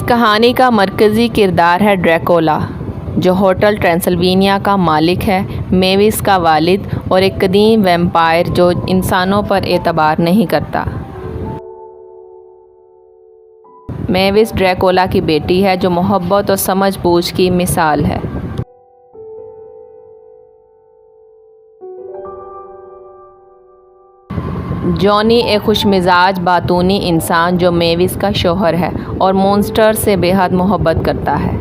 कहानी का मरकज़ी किरदार है ड्रैकुला, जो होटल ट्रांसिल्वेनिया का मालिक है, मेविस का वालिद और एक कदीम वैम्पायर जो इंसानों पर एतबार नहीं करता। मेविस ड्रैकुला की बेटी है जो मोहब्बत और समझ-बूझ की मिसाल है। जॉनी एक खुशमिजाज बातूनी इंसान जो मेविस का शौहर है और मॉन्स्टर से बेहद मोहब्बत करता है।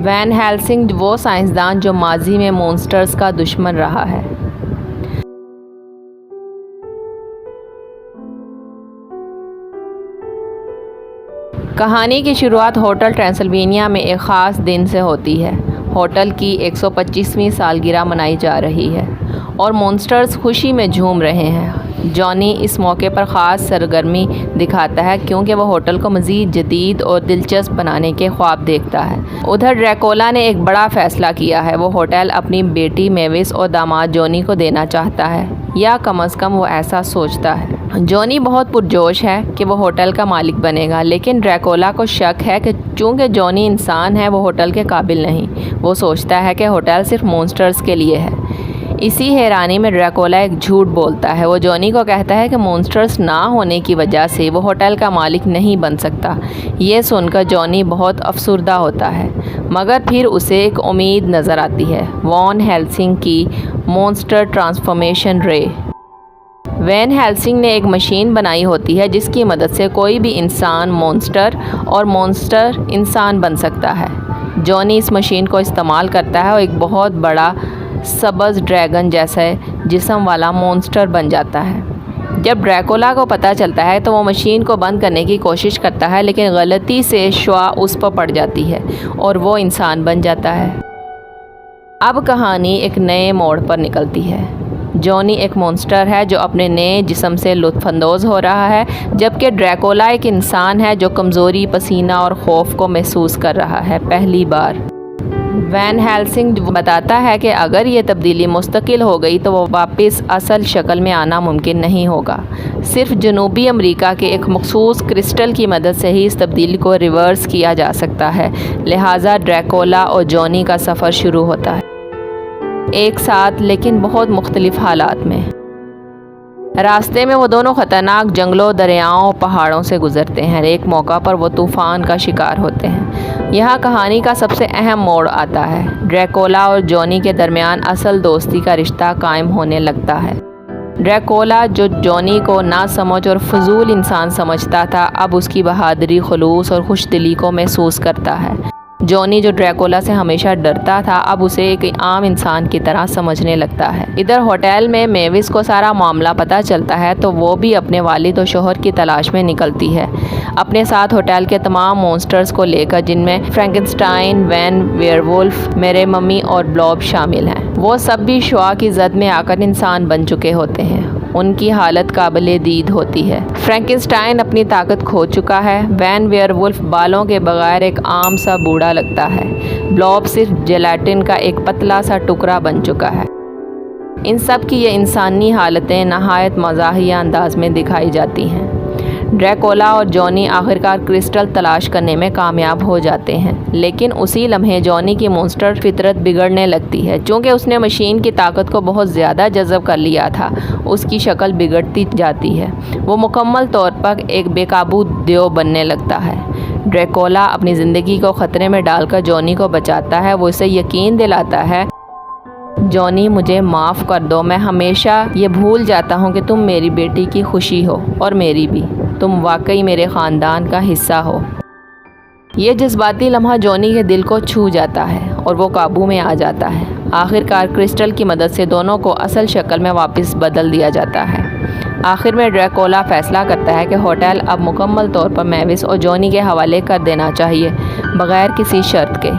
वैन हेल्सिंग वो साइंसदान जो माजी में मॉन्स्टर्स का दुश्मन रहा है। कहानी की शुरुआत होटल ट्रांसिल्वेनिया में एक ख़ास दिन से होती है। होटल की 125वीं सालगिरह मनाई जा रही है और मॉन्स्टर्स खुशी में झूम रहे हैं। जॉनी इस मौके पर ख़ास सरगर्मी दिखाता है क्योंकि वह होटल को मज़ीद जदीद और दिलचस्प बनाने के ख्वाब देखता है। उधर ड्रैकुला ने एक बड़ा फ़ैसला किया है। वो होटल अपनी बेटी मेविस और दामाद जॉनी को देना चाहता है, या कम अज़ कम वो ऐसा सोचता है। जॉनी बहुत पुरजोश है कि वो होटल का मालिक बनेगा, लेकिन ड्रैकुला को शक है कि चूँकि जॉनी इंसान है वो होटल के काबिल नहीं। वो सोचता है कि होटल सिर्फ मॉन्स्टर्स के लिए है। इसी हैरानी में ड्रैकुला एक झूठ बोलता है। वो जॉनी को कहता है कि मॉन्स्टर्स ना होने की वजह से वो होटल का मालिक नहीं बन सकता। ये सुनकर जॉनी बहुत अफसुर्दा होता है, मगर फिर उसे एक उम्मीद नज़र आती है, वैन हेल्सिंग की मॉन्स्टर ट्रांसफॉर्मेशन रे। वैन हेल्सिंग ने एक मशीन बनाई होती है जिसकी मदद से कोई भी इंसान मॉन्स्टर और मॉन्स्टर इंसान बन सकता है। जॉनी इस मशीन को इस्तेमाल करता है और एक बहुत बड़ा सब्ज़ ड्रैगन जैसा जिस्म वाला मॉन्स्टर बन जाता है। जब ड्रैकुला को पता चलता है तो वो मशीन को बंद करने की कोशिश करता है, लेकिन गलती से शुआ उस पर पड़ जाती है और वो इंसान बन जाता है। अब कहानी एक नए मोड़ पर निकलती है। जॉनी एक मॉन्स्टर है जो अपने नए जिस्म से लुत्फ़अंदोज़ हो रहा है, जबकि ड्रैकुला एक इंसान है जो कमज़ोरी, पसीना और खौफ को महसूस कर रहा है पहली बार। वैन हेल्सिंग बताता है कि अगर ये तब्दीली मुस्तकिल हो गई तो वो वापस असल शक्ल में आना मुमकिन नहीं होगा। सिर्फ जनूबी अमेरिका के एक मखसूस क्रिस्टल की मदद से ही इस तब्दीली को रिवर्स किया जा सकता है। लिहाजा ड्रैकुला और जॉनी का सफ़र शुरू होता है, एक साथ लेकिन बहुत मुख्तलिफ हालात में। रास्ते में वो दोनों ख़तरनाक जंगलों, दरियाओं, पहाड़ों से गुज़रते हैं। एक मौका पर वो तूफ़ान का शिकार होते हैं। यहाँ कहानी का सबसे अहम मोड़ आता है। ड्रैकुला और जॉनी के दरमियान असल दोस्ती का रिश्ता कायम होने लगता है। ड्रैकुला जो जॉनी को नासमझ और फजूल इंसान समझता था, अब उसकी बहादुरी, खुलूस और खुशदिली को महसूस करता है। जॉनी जो ड्रैकुला से हमेशा डरता था, अब उसे एक आम इंसान की तरह समझने लगता है। इधर होटल में मेविस को सारा मामला पता चलता है तो वो भी अपने वालिद और शोहर की तलाश में निकलती है, अपने साथ होटल के तमाम मॉन्स्टर्स को लेकर, जिनमें फ्रैंकेनस्टाइन, वैन वेयरवुल्फ, मेरे मम्मी और ब्लॉब शामिल हैं। वो सब भी शुआ की जद में आकर इंसान बन चुके होते हैं। उनकी हालत काबिले दीद होती है। फ्रैंकेनस्टाइन अपनी ताकत खो चुका है। वैन वेयरवुल्फ बालों के बगैर एक आम सा बूढ़ा लगता है। ब्लॉब सिर्फ जेलाटिन का एक पतला सा टुकड़ा बन चुका है। इन सब की ये इंसानी हालतें नहायत मज़ाहिया अंदाज में दिखाई जाती हैं। ड्रैकुला और जॉनी आखिरकार क्रिस्टल तलाश करने में कामयाब हो जाते हैं, लेकिन उसी लम्हे जॉनी की मॉन्स्टर फितरत बिगड़ने लगती है। चूँकि उसने मशीन की ताकत को बहुत ज़्यादा जज़ब कर लिया था, उसकी शक्ल बिगड़ती जाती है। वो मुकम्मल तौर पर एक बेकाबू देव बनने लगता है। ड्रैकुला अपनी ज़िंदगी को ख़तरे में डालकर जॉनी को बचाता है। वो इसे यकीन दिलाता है, जॉनी मुझे माफ़ कर दो, मैं हमेशा ये भूल जाता हूँ कि तुम मेरी बेटी की खुशी हो और मेरी भी। तुम वाकई मेरे ख़ानदान का हिस्सा हो। ये जज्बाती लम्हा जॉनी के दिल को छू जाता है और वो काबू में आ जाता है। आखिरकार क्रिस्टल की मदद से दोनों को असल शक्ल में वापस बदल दिया जाता है। आखिर में ड्रैकुला फ़ैसला करता है कि होटल अब मुकम्मल तौर पर मेविस और जॉनी के हवाले कर देना चाहिए, बग़ैर किसी शर्त के।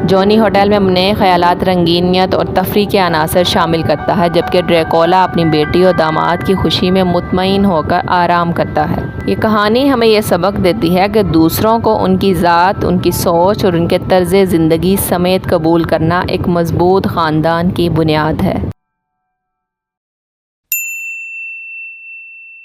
जॉनी होटल में नए ख़यालात, रंगीनियत और तफरीह के अनासर शामिल करता है, जबकि ड्रैकुला अपनी बेटी और दामाद की खुशी में मुतमईन होकर आराम करता है। ये कहानी हमें यह सबक देती है कि दूसरों को उनकी ज़ात, उनकी सोच और उनके तर्ज़ ज़िंदगी समेत कबूल करना एक मज़बूत ख़ानदान की बुनियाद है।